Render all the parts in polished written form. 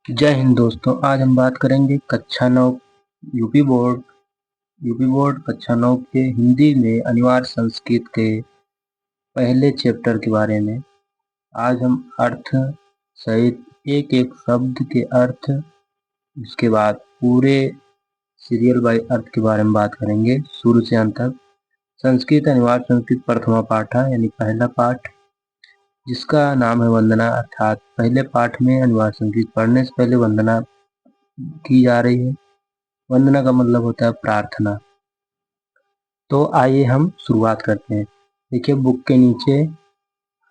जय हिंद दोस्तों। आज हम बात करेंगे कक्षा 9 यूपी बोर्ड कक्षा 9 के हिंदी में अनिवार्य संस्कृत के पहले चैप्टर के बारे में। आज हम अर्थ सहित एक एक शब्द के अर्थ, उसके बाद पूरे सीरियल बाय अर्थ के बारे में बात करेंगे शुरू से अंत तक। संस्कृत अनिवार्य संस्कृत प्रथमा पाठ यानी पहला पाठ, जिसका नाम है वंदना। अर्थात पहले पाठ में अनिवार्य संस्कृत पढ़ने से पहले वंदना की जा रही है। वंदना का मतलब होता है प्रार्थना। तो आइए हम शुरुआत करते हैं। देखिए, बुक के नीचे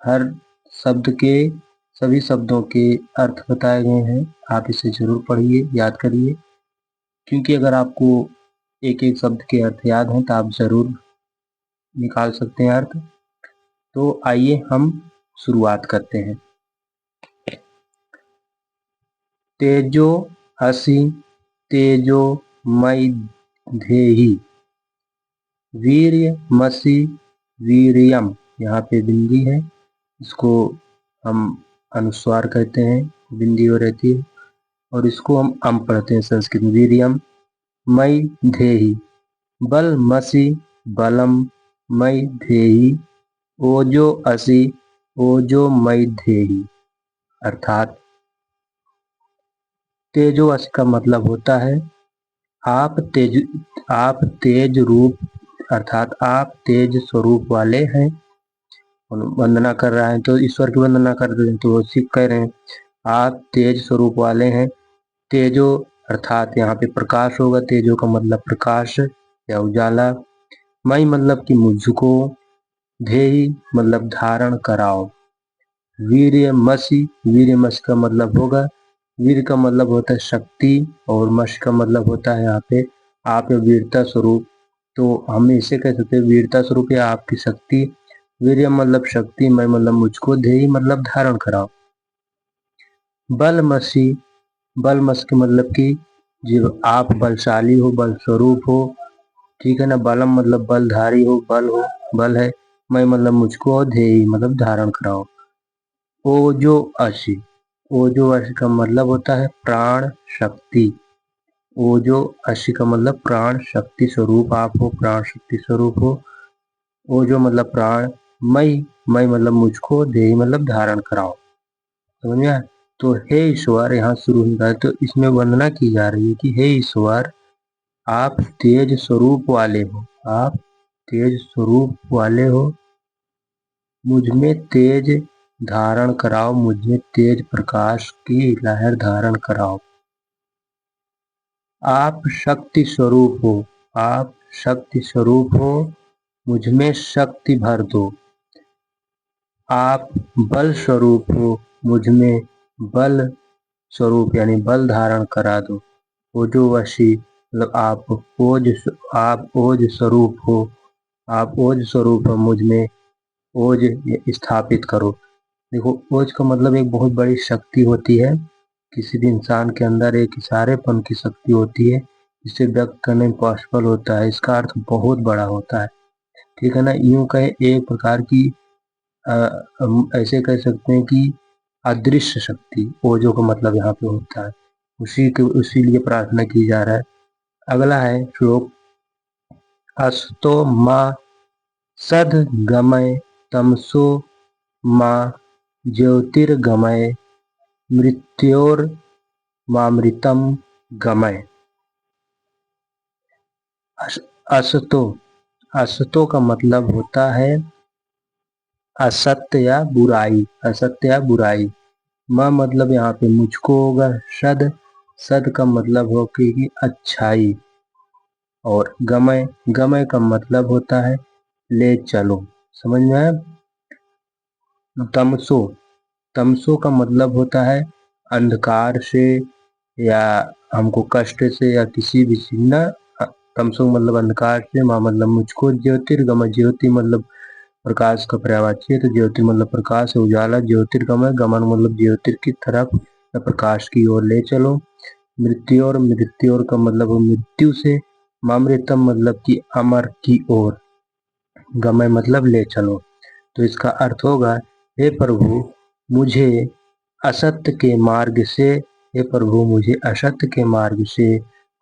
हर शब्द के, सभी शब्दों के अर्थ बताए गए हैं। आप इसे जरूर पढ़िए, याद करिए, क्योंकि अगर आपको एक एक शब्द के अर्थ याद हैं तो आप जरूर निकाल सकते हैं अर्थ। तो आइए हम शुरुआत करते हैं। तेजो हसी तेजो मई धेहि, वीर्य मसी वीर्यम। यहाँ पे बिंदी है, इसको हम अनुस्वार कहते हैं, बिंदी हो रहती है, और इसको हम अम पढ़ते हैं संस्कृत में। वीर्यम मई धेहि, बल मसी बलम मई धेहि, ओजो असी ओजो मई धेहि। अर्थात तेजो असी का मतलब होता है आप तेज रूप, अर्थात आप तेज स्वरूप वाले हैं। वंदना कर रहा है तो ईश्वर की वंदना कर रहे हैं, तो वो सिख कह रहे हैं आप तेज स्वरूप वाले हैं। तेजो अर्थात यहाँ पे प्रकाश होगा। तेजो का मतलब प्रकाश या उजाला। मई मतलब कि मुझको। धेहि मतलब धारण कराओ। वीर्य मस का मतलब होगा, वीर का मतलब होता है शक्ति, और मश का मतलब होता है यहाँ पे आप वीरता स्वरूप। तो हम इसे कह सकते हैं वीरता स्वरूप या आपकी शक्ति। वीर्य मतलब शक्ति, मैं मतलब मुझको, धेहि मतलब धारण कराओ। बलमसी, बलमस के मतलब कि जो आप बलशाली हो, बल स्वरूप हो, ठीक है ना। बलम मतलब बलधारी हो, बल हो, बल है। मैं मतलब मुझको, और धेहि मतलब धारण कराओ। ओजो अशी, ओजो अशी का मतलब होता है प्राण शक्ति। ओजो अशी का मतलब प्राण शक्ति स्वरूप आप हो, प्राण शक्ति स्वरूप हो। ओजो मतलब प्राण, मई मतलब मुझको, धेहि मतलब धारण कराओ। समझ में आया? तो हे ईश्वर यहाँ शुरू होता है, तो इसमें वंदना की जा रही है कि हे ईश्वर, आप तेज स्वरूप वाले हो, आप तेज स्वरूप वाले हो, मुझ में तेज धारण कराओ, मुझे तेज प्रकाश की लहर धारण कराओ। आप शक्ति स्वरूप हो, आप शक्ति स्वरूप हो, मुझ में शक्ति भर दो। आप बल स्वरूप हो, मुझ में बल स्वरूप यानी बल धारण करा दो। ओजो वशी मतलब आप ओज स्वरूप हो, आप ओज स्वरूप हो, मुझ में ओज स्थापित करो। देखो, ओज का मतलब एक बहुत बड़ी शक्ति होती है। किसी भी इंसान के अंदर एक इशारेपन की शक्ति होती है, जिसे व्यक्त करने में पॉसिबल होता है। इसका अर्थ बहुत बड़ा होता है, ठीक है ना। यूं कहे एक प्रकार की हम ऐसे कह सकते हैं कि अदृश्य शक्ति ओजो का मतलब यहाँ पे होता है। उसी लिए प्रार्थना की जा रहा है। अगला है श्लोक। अस्तो माँ सद गमय तमसो माँ ज्योतिर्गमय मृत्योर मामृतम गमय। असतो, असतो का मतलब होता है असत्य या बुराई, असत्य या बुराई। माँ मतलब यहाँ पे मुझको होगा। सद, सद का मतलब हो कि अच्छाई। और गमय, गमय का मतलब होता है ले चलो। समझ में आया? तमसो, तमसो का मतलब होता है अंधकार से, या हमको कष्ट से, या किसी भी चीज ना। तमसो मतलब अंधकार से, माँ मतलब मुझको, ज्योतिर्गमय, ज्योति मतलब प्रकाश का पर्यायवाची है, तो ज्योति मतलब प्रकाश है, उजाला। ज्योतिर्गमय, गमन मतलब ज्योतिर की तरफ या प्रकाश की ओर ले चलो। मृत्यु, और मृत्यु का मतलब मृत्यु से। मामृतम मतलब कि अमर की ओर। गमय मतलब ले चलो। तो इसका अर्थ होगा, हे प्रभु, मुझे असत्य के मार्ग से हे प्रभु मुझे असत्य के मार्ग से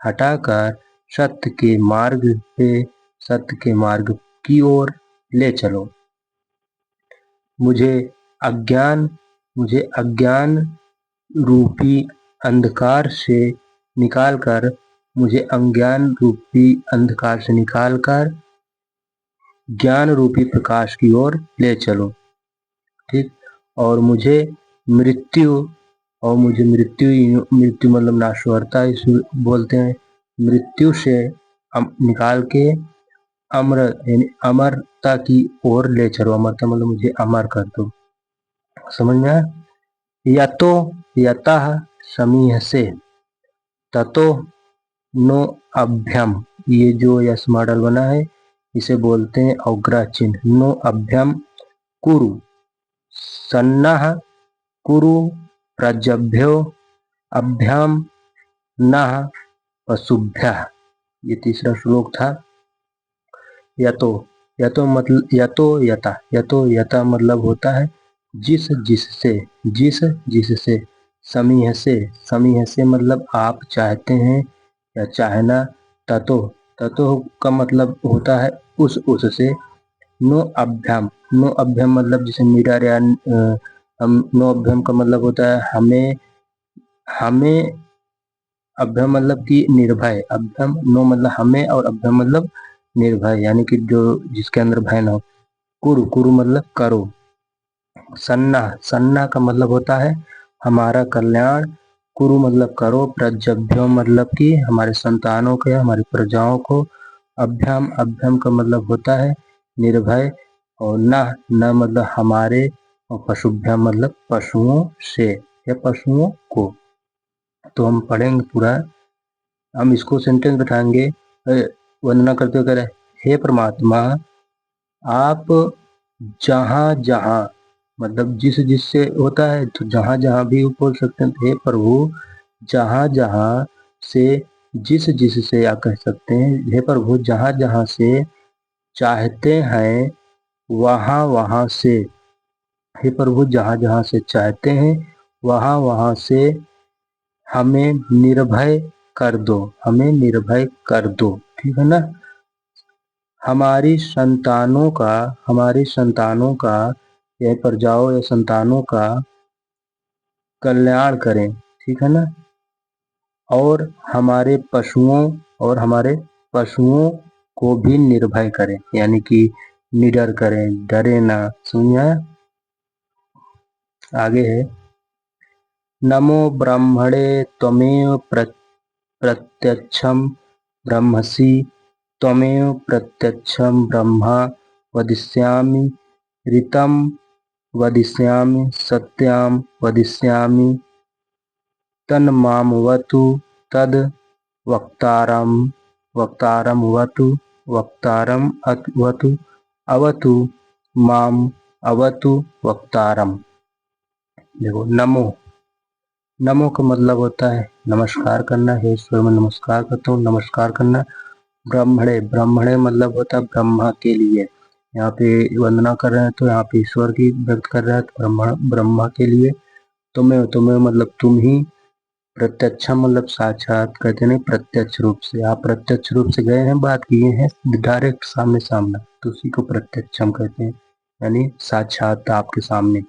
हटाकर सत्य के मार्ग पे, सत्य के मार्ग की ओर ले चलो। मुझे अज्ञान रूपी अंधकार से निकालकर, मुझे अज्ञान रूपी अंधकार से निकालकर ज्ञान रूपी प्रकाश की ओर ले चलो। ठीक। और मुझे मृत्यु मृत्यु मतलब नाशवरता इस बोलते हैं, मृत्यु से निकाल के अमर यानी अमरता की ओर ले चलो। अमरता मतलब मुझे अमर कर दो। समझ में आया? यतो यतः समीह से, ततो नो अभ्यम, ये जो यस मॉडल बना है इसे बोलते हैं अवग्रह चिन्ह। नो अभ्यम कुरु सन्नः कुरु प्रजभ्यो अभ्याम नः पशुभ्यः। ये तीसरा श्लोक था। यतो यता मतलब होता है जिस जिससे। समीह से मतलब आप चाहते हैं या चाहना। ततो का मतलब होता है उससे। नो अभ्याम मतलब जैसे निडर या हम, नो अभ्याम का मतलब होता है हमें अभ्यम मतलब कि निर्भय। अभ्यम नो मतलब हमें और अभ्यम मतलब निर्भय, यानी कि जो जिसके अंदर भय न हो। कुरु मतलब करो। सन्ना का मतलब होता है हमारा कल्याण। कुरु मतलब करो। प्रजभ्यो मतलब कि हमारे संतानों के, हमारी प्रजाओं को। अभ्यम का मतलब होता है निर्भय। और न मतलब हमारे। और पशुभ्यम मतलब पशुओं से या पशुओं को। तो हम पढ़ेंगे पूरा, हम इसको सेंटेंस बैठाएंगे। वंदना करते हुए कह रहे, हे परमात्मा आप जहाँ जहाँ मतलब जिससे होता है, तो जहाँ जहाँ भी बोल सकते हैं। हे प्रभु जहाँ जहाँ से, जिससे या कह सकते हैं हे प्रभु जहाँ जहाँ से चाहते हैं वहाँ वहाँ से। हे प्रभु जहाँ जहाँ से चाहते हैं वहाँ वहाँ से हमें निर्भय कर दो, हमें निर्भय कर दो। ठीक है ना? हमारी संतानों का या प्रजाओं या संतानों का कल्याण करें। ठीक है ना? और हमारे पशुओं को भी निर्भय करें, यानी कि निडर करें, डरे ना। सुनिए आगे है, नमो ब्रह्मणे त्वमेव प्रत्यक्षम ब्रह्मसि, त्वमेव प्रत्यक्षम ब्रह्मा वदिष्यामि, ऋतं वदिष्यामि, सत्यं वदिष्यामि, तन्मामवतु तद वक्तारं वतु अवतु माम अवतु वक्तारम। देखो नमो का मतलब होता है नमस्कार करना। हे ईश्वर मैं नमस्कार करता हूँ, नमस्कार करना। ब्रह्मणे मतलब होता है ब्रह्मा के लिए। यहाँ पे वंदना कर रहे हैं तो यहाँ पे ईश्वर की व्यक्त कर रहा है, तो ब्रह्मा के लिए। तुम्हें मतलब तुम ही। प्रत्यक्षम मतलब साक्षात, कहते नहीं प्रत्यक्ष रूप से। आप प्रत्यक्ष रूप से गए हैं, बात किए हैं डायरेक्ट सामने सामना, तो उसी को प्रत्यक्षम कहते हैं, यानी साक्षात आपके सामने।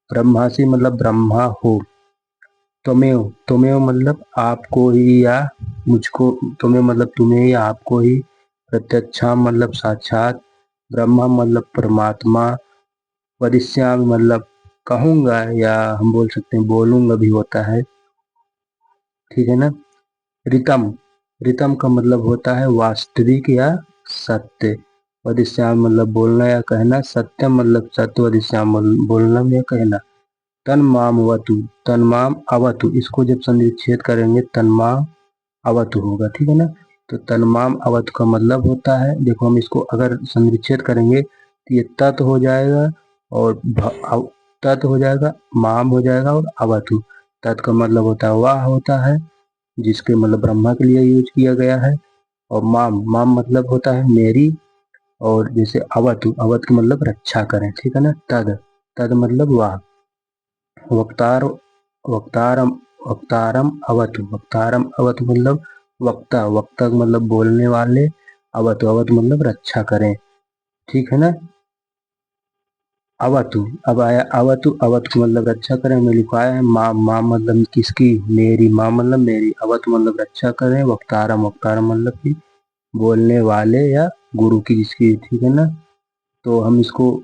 ब्रह्मासी मतलब ब्रह्मा हो। त्वमेव मतलब आपको ही या मुझको। त्वमेव मतलब तुम्हें या आपको ही। प्रत्यक्षम मतलब साक्षात। ब्रह्मा मतलब परमात्मा। वदिष्यामि मतलब कहूँगा, या हम बोल सकते हैं बोलूँगा भी होता है। ठीक है ना? ऋतम का मतलब होता है वास्तविक या सत्य। वदिष्यामि मतलब बोलना या कहना। सत्यम मतलब सत्य। वदिष्यामि बोलना या कहना। तन्माम अवतु, इसको जब संधिच्छेद करेंगे तन्माम अवतु होगा। ठीक है ना? तो तन्माम अवतु का मतलब होता है, देखो हम इसको अगर संधिच्छेद करेंगे तो ये तत् हो जाएगा और तत् हो जाएगा, माम हो जाएगा और अवतु। तत् का मतलब होता है वह होता है जिसके मतलब ब्रह्मा के लिए यूज किया गया है। और माम मतलब होता है मेरी। और जैसे अवतु का मतलब रक्षा करें। ठीक है ना? तद मतलब वह। वक्तार वक्तारम अवतु, वक्तारम अवतु मतलब वक्ता, वक्ता मतलब बोलने वाले, अवतु अवतु मतलब रक्षा करें, ठीक है ना। अवतु, अब आया अवतु, अवतु मतलब रक्षा करें, हमें लिखवाया है माँ, माँ मतलब किसकी, मेरी, माँ मतलब मेरी, अवतु मतलब रक्षा करें, वक्तारम, वक्तारम मतलब कि बोलने वाले या गुरु की जिसकी, ठीक है ना। तो हम इसको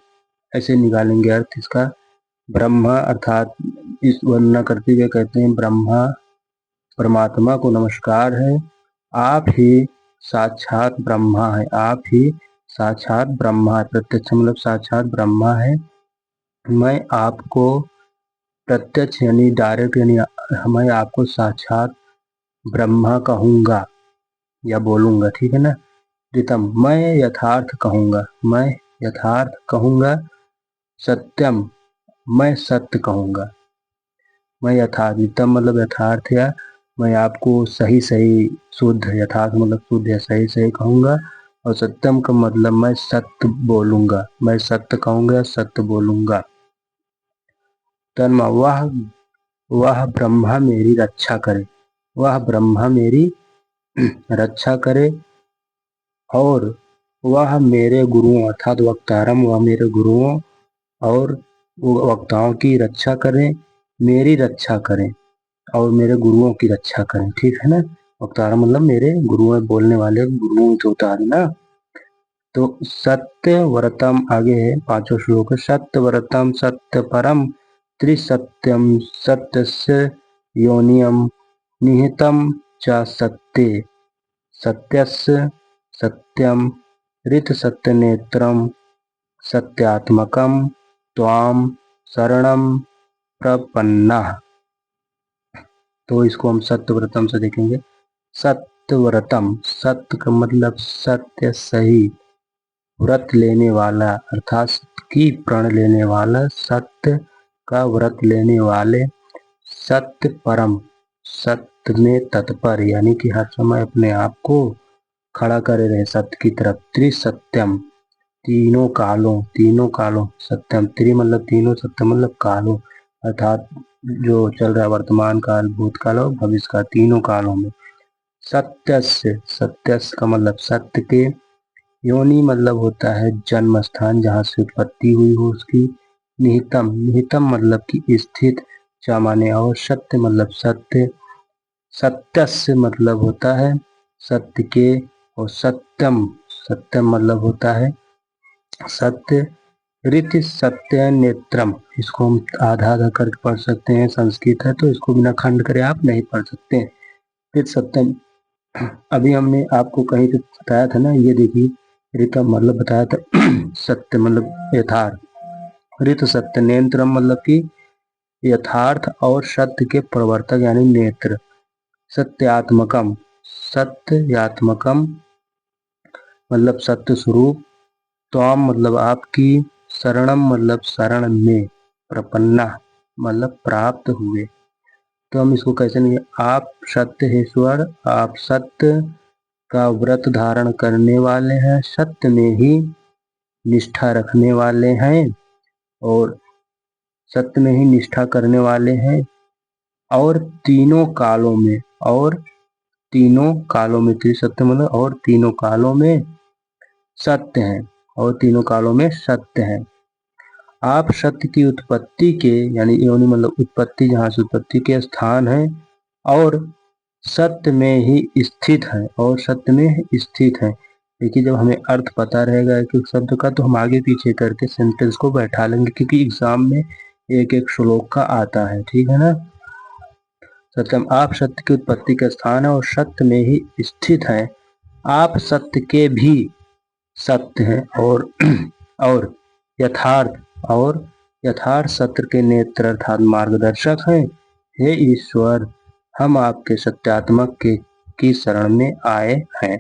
ऐसे निकालेंगे अर्थ इसका, ब्रह्मा अर्थात इस वर्णना करते हुए कहते हैं ब्रह्मा परमात्मा को नमस्कार है, आप ही साक्षात ब्रह्मा है, आप ही साक्षात ब्रह्मा है, प्रत्यक्ष मतलब साक्षात ब्रह्मा है। मैं आपको प्रत्यक्ष यानी डायरेक्ट यानी मैं आपको साक्षात ब्रह्मा कहूंगा या बोलूंगा, ठीक है ना। प्रीतम मैं यथार्थ कहूंगा, मैं यथार्थ कहूंगा, सत्यम मैं सत्य कहूंगा, मैं यथार्थ, प्रीतम मतलब यथार्थ या मैं आपको सही सही शुद्ध, यथार्थ मतलब शुद्ध या सही सही कहूंगा, और सत्यम का मतलब मैं सत्य बोलूंगा, मैं सत्य कहूंगा सत्य बोलूंगा। तन्मा वह ब्रह्मा मेरी रक्षा करे, वह ब्रह्मा मेरी रक्षा करे, और वह मेरे गुरुओं अर्थात वक्तारम, वह मेरे गुरुओं और वक्ताओं की रक्षा करें, मेरी रक्षा करें और मेरे गुरुओं की रक्षा करें, ठीक है ना। वक्तारम मतलब मेरे गुरुओं, बोलने वाले गुरुओं जो होता है ना। तो सत्य व्रतम आगे है पांचों श्लोक, सत्य व्रतम सत्य परम त्रिसत्यम सत्यस्य योनियम निहितम च सत्ये, सत्यस्य सत्यम ऋत सत्य नेत्रम सत्यात्मकम त्वाम शरणम प्रपन्ना। तो इसको हम सत्यव्रतम से देखेंगे, सत्यव्रतम, सत्य का मतलब सत्य सही, व्रत लेने वाला अर्थात सत्य की प्रण लेने वाला, सत्य का व्रत लेने वाले, सत्य परम सत्य में तत्पर यानी कि हर समय अपने आप को खड़ा करे रहे सत्य की तरफ, त्रिसत्यम तीनों कालों, तीनों कालों, सत्यम त्रि मतलब तीनों, सत्य मतलब कालों अर्थात जो चल रहा है वर्तमान काल, भूतकाल और भविष्य काल, तीनों कालों में। सत्यस्य, सत्यस्य का मतलब सत्य के, योनि मतलब होता है जन्म स्थान जहाँ से उत्पत्ति हुई हो उसकी, निहितम, निहितम मतलब कि स्थित, चा माने और, सत्य मतलब सत्य, सत्यस्य मतलब होता है सत्य के, और सत्यम, सत्यम मतलब होता है सत्य, रीति सत्य नेत्रम, इसको हम आधा आधा करके पढ़ सकते हैं, संस्कृत है तो इसको बिना खंड करे आप नहीं पढ़ सकते। रीत सत्यम, अभी हमने आपको कहीं पे बताया था ना, ये देखिए ऋतम मतलब बताया था सत्य मतलब यथार्थ, ऋत सत्य नेत्रम मतलब कि यथार्थ और सत्य के प्रवर्तक यानी नेत्र, सत्यात्मकम, सत्यात्मकम मतलब सत्य स्वरूप, त्वाम मतलब आपकी, शरणम मतलब शरण में, प्रपन्ना मतलब प्राप्त हुए। तो हम इसको कैसे नहीं, आप सत्य है ईश्वर, आप सत्य का व्रत धारण करने वाले हैं, सत्य में ही निष्ठा रखने वाले हैं, और सत्य में ही निष्ठा करने वाले हैं, और तीनों कालों में, और तीनों कालों में, त्रिसत्य मतलब और तीनों कालों में सत्य हैं, और तीनों कालों में सत्य हैं। आप सत्य की उत्पत्ति के यानी योनि मतलब उत्पत्ति जहाँ से उत्पत्ति के स्थान है, और सत्य में ही स्थित है, और सत्य में स्थित है। देखिए जब हमें अर्थ पता रहेगा एक एक शब्द का तो हम आगे पीछे करके सेंटेंस को बैठा लेंगे, क्योंकि एग्जाम में एक एक श्लोक का आता है, ठीक है ना। सत्यम आप सत्य की उत्पत्ति का स्थान है और सत्य में ही स्थित है, आप सत्य के भी सत्य हैं, और यथार्थ, और यथार्थ सत्य के नेत्र अर्थात मार्गदर्शक हैं। हे ईश्वर हम आपके सत्यात्मक के की शरण में आए हैं।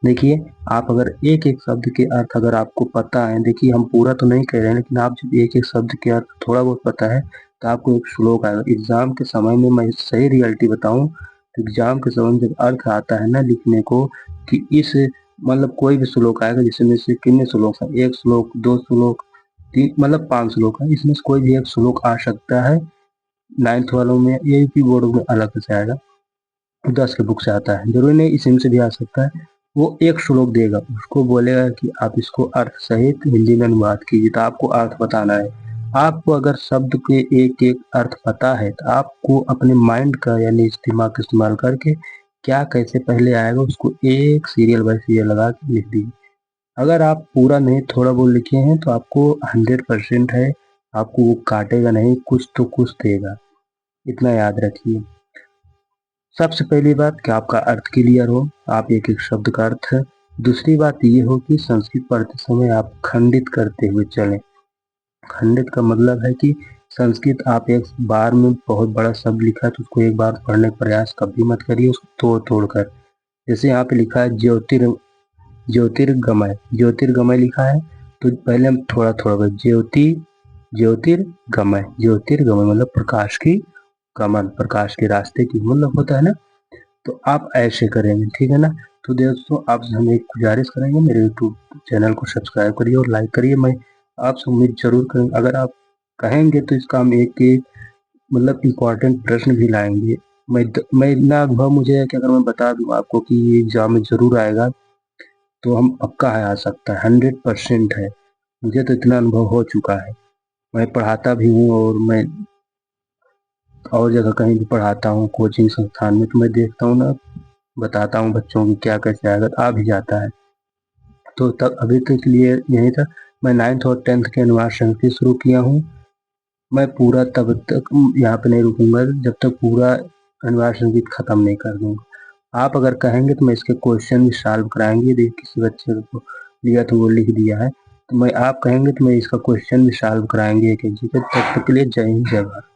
देखिए आप अगर एक एक शब्द के अर्थ अगर आपको पता है, देखिए हम पूरा तो नहीं कह रहे हैं, लेकिन आप जब एक एक शब्द के अर्थ थोड़ा बहुत पता है तो आपको एक श्लोक आएगा। एग्जाम के समय में मैं सही रियलिटी बताऊं तो एग्जाम के समय में जब अर्थ आता है ना लिखने को कि इस मतलब कोई भी श्लोक आएगा जिसमें से कितने श्लोक है, एक श्लोक, दो श्लोक, तीन मतलब 5 श्लोक है, इसमें से कोई भी एक श्लोक आ सकता है 9th वालों में यूपी बोर्ड में अलग से आएगा, 10 के बुक से आता है, जरूरी नहीं इसी में से भी आ सकता है। वो एक श्लोक देगा, उसको बोलेगा कि आप इसको अर्थ सहित हिंदी में अनुवाद कीजिए, तो आपको अर्थ बताना है। आपको अगर शब्द के एक एक अर्थ पता है तो आपको अपने माइंड का यानी दिमाग का इस्तेमाल करके क्या कैसे पहले आएगा उसको एक सीरियल बाय सीरियल लगा के लिख दीजिए। अगर आप पूरा नहीं थोड़ा बहुत लिखे हैं तो आपको 100% है, आपको वो काटेगा नहीं, कुछ तो कुछ देगा, इतना याद रखिए। सबसे पहली बात कि आपका अर्थ क्लियर हो, आप एक एक शब्द का अर्थ। दूसरी बात ये हो कि संस्कृत पढ़ते समय आप खंडित करते हुए चलें। खंडित का मतलब है कि संस्कृत आप एक बार में बहुत बड़ा शब्द लिखा है तो उसको एक बार पढ़ने का प्रयास कभी मत करिए, उसको तोड़ तोड़ कर। जैसे यहाँ पे लिखा है ज्योतिर्गमय, ज्योतिर्गमय लिखा है तो पहले हम थोड़ा थोड़ा ज्योतिर्गमय, ज्योतिर्गमय मतलब प्रकाश की गमन, प्रकाश के रास्ते की मतलब होता है ना, तो आप ऐसे करेंगे, ठीक है ना। तो दोस्तों आपसे हम एक गुजारिश करेंगे, मेरे यूट्यूब चैनल को सब्सक्राइब करिए और लाइक करिए। मैं आपसे उम्मीद जरूर करेंगे, अगर आप कहेंगे तो इसका हम एक एक मतलब इम्पोर्टेंट प्रश्न भी लाएंगे। मैं इतना अनुभव मुझे है कि अगर मैं बता दूं आपको कि ये एग्जाम में जरूर आएगा तो हम पक्का है आ सकता है, 100% है। मुझे तो इतना अनुभव हो चुका है, मैं पढ़ाता भी हूँ और मैं और जगह कहीं भी पढ़ाता हूँ कोचिंग संस्थान में, तो मैं देखता हूँ ना, बताता हूँ बच्चों की क्या कैसे आएगा, तो आ भी जाता है। तो तब अभी तक के लिए यही था। मैं 9th और 10th के अनुवाद संस्कृत शुरू किया हूँ। मैं पूरा तब तक यहाँ पे नहीं रुकूंगा जब तक पूरा अनुवाद संस्कृत खत्म नहीं कर दूंगा। आप अगर कहेंगे तो मैं इसके क्वेश्चन भी सॉल्व कराएंगे, देख किसी बच्चे को दिया तो वो लिख दिया है, तो मैं आप कहेंगे तो मैं इसका क्वेश्चन भी सॉल्व कराएंगे एक एक जी। तब तक के लिए जय हिंद जय भारत।